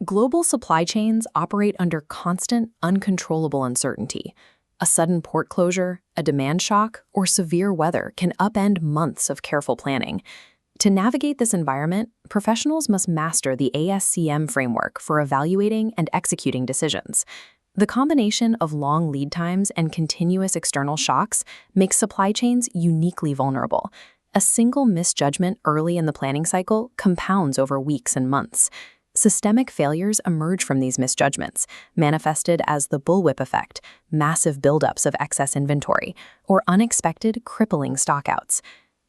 Global supply chains operate under constant, uncontrollable uncertainty. A sudden port closure, a demand shock, or severe weather can upend months of careful planning. To navigate this environment, professionals must master the ASCM framework for evaluating and executing decisions. The combination of long lead times and continuous external shocks makes supply chains uniquely vulnerable. A single misjudgment early in the planning cycle compounds over weeks and months. Systemic failures emerge from these misjudgments, manifested as the bullwhip effect, massive buildups of excess inventory, or unexpected, crippling stockouts.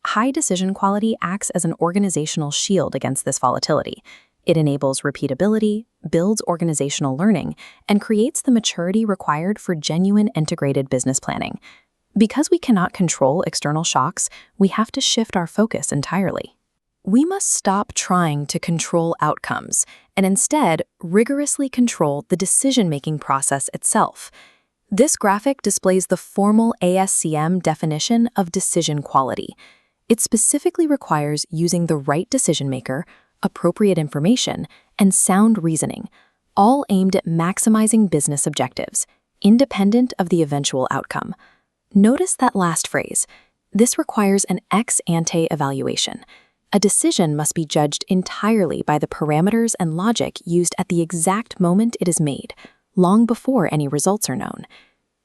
High decision quality acts as an organizational shield against this volatility. It enables repeatability, builds organizational learning, and creates the maturity required for genuine integrated business planning. Because we cannot control external shocks, we have to shift our focus entirely. We must stop trying to control outcomes and instead rigorously control the decision-making process itself. This graphic displays the formal ASCM definition of decision quality. It specifically requires using the right decision-maker, appropriate information, and sound reasoning, all aimed at maximizing business objectives, independent of the eventual outcome. Notice that last phrase. This requires an ex-ante evaluation. A decision must be judged entirely by the parameters and logic used at the exact moment it is made, long before any results are known.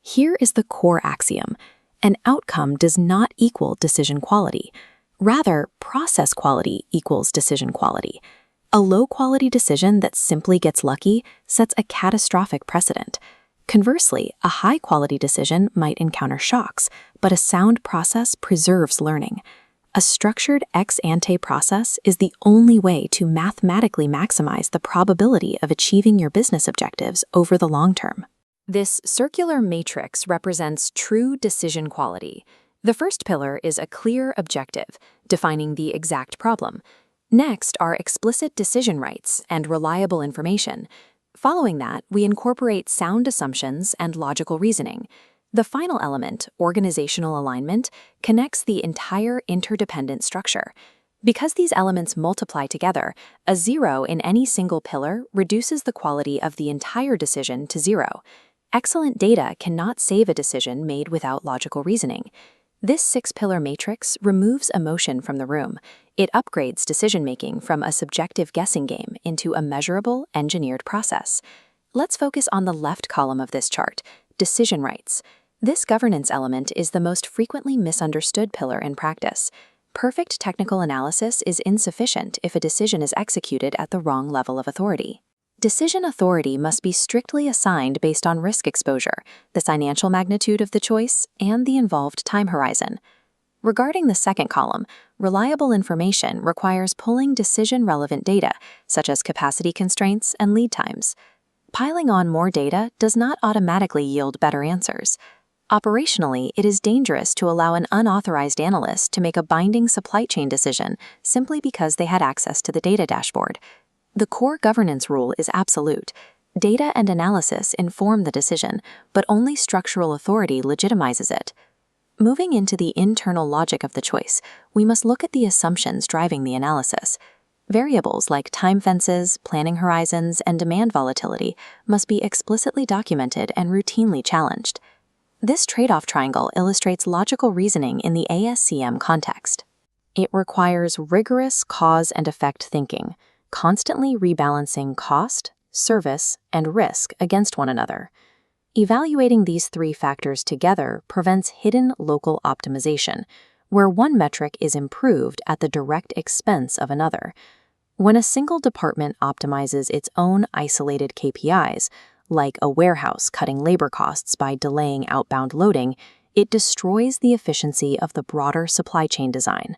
Here is the core axiom. An outcome does not equal decision quality. Rather, process quality equals decision quality. A low-quality decision that simply gets lucky sets a catastrophic precedent. Conversely, a high-quality decision might encounter shocks, but a sound process preserves learning. A structured ex-ante process is the only way to mathematically maximize the probability of achieving your business objectives over the long term. This circular matrix represents true decision quality. The first pillar is a clear objective, defining the exact problem. Next are explicit decision rights and reliable information. Following that, we incorporate sound assumptions and logical reasoning. The final element, organizational alignment, connects the entire interdependent structure. Because these elements multiply together, a zero in any single pillar reduces the quality of the entire decision to zero. Excellent data cannot save a decision made without logical reasoning. This six-pillar matrix removes emotion from the room. It upgrades decision-making from a subjective guessing game into a measurable, engineered process. Let's focus on the left column of this chart, decision rights. This governance element is the most frequently misunderstood pillar in practice. Perfect technical analysis is insufficient if a decision is executed at the wrong level of authority. Decision authority must be strictly assigned based on risk exposure, the financial magnitude of the choice, and the involved time horizon. Regarding the second column, reliable information requires pulling decision-relevant data, such as capacity constraints and lead times. Piling on more data does not automatically yield better answers. Operationally, it is dangerous to allow an unauthorized analyst to make a binding supply chain decision simply because they had access to the data dashboard. The core governance rule is absolute. Data and analysis inform the decision, but only structural authority legitimizes it. Moving into the internal logic of the choice, we must look at the assumptions driving the analysis. Variables like time fences, planning horizons, and demand volatility must be explicitly documented and routinely challenged. This trade-off triangle illustrates logical reasoning in the ASCM context. It requires rigorous cause and effect thinking, constantly rebalancing cost, service, and risk against one another. Evaluating these three factors together prevents hidden local optimization, where one metric is improved at the direct expense of another. When a single department optimizes its own isolated KPIs, like a warehouse cutting labor costs by delaying outbound loading, it destroys the efficiency of the broader supply chain design.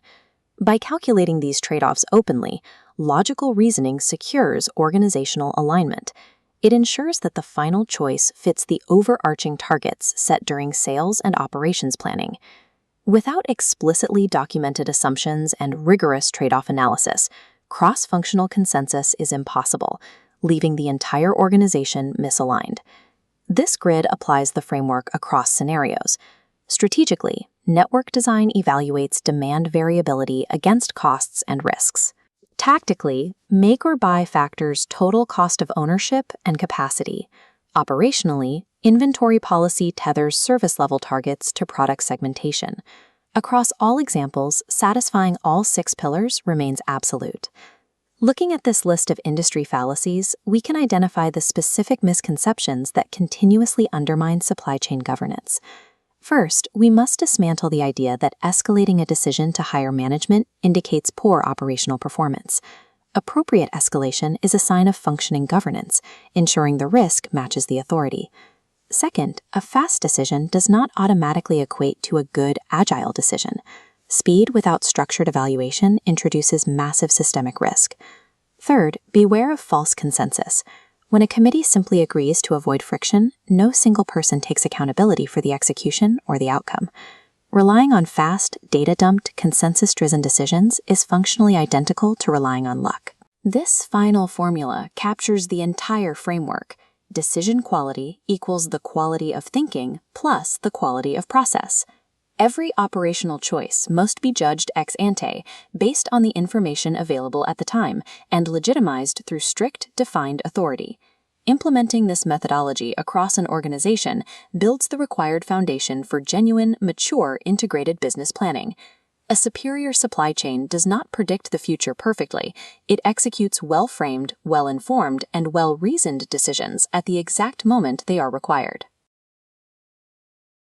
By calculating these trade-offs openly, logical reasoning secures organizational alignment. It ensures that the final choice fits the overarching targets set during sales and operations planning. Without explicitly documented assumptions and rigorous trade-off analysis, cross-functional consensus is impossible, leaving the entire organization misaligned. This grid applies the framework across scenarios. Strategically, network design evaluates demand variability against costs and risks. Tactically, make or buy factors total cost of ownership and capacity. Operationally, inventory policy tethers service level targets to product segmentation. Across all examples, satisfying all 6 pillars remains absolute. Looking at this list of industry fallacies, we can identify the specific misconceptions that continuously undermine supply chain governance. First, we must dismantle the idea that escalating a decision to higher management indicates poor operational performance. Appropriate escalation is a sign of functioning governance, ensuring the risk matches the authority. Second, a fast decision does not automatically equate to a good, agile decision. Speed without structured evaluation introduces massive systemic risk. Third, beware of false consensus. When a committee simply agrees to avoid friction, no single person takes accountability for the execution or the outcome. Relying on fast, data-dumped, consensus-driven decisions is functionally identical to relying on luck. This final formula captures the entire framework. Decision quality equals the quality of thinking plus the quality of process. Every operational choice must be judged ex ante, based on the information available at the time, and legitimized through strict, defined authority. Implementing this methodology across an organization builds the required foundation for genuine, mature, integrated business planning. A superior supply chain does not predict the future perfectly. It executes well-framed, well-informed, and well-reasoned decisions at the exact moment they are required.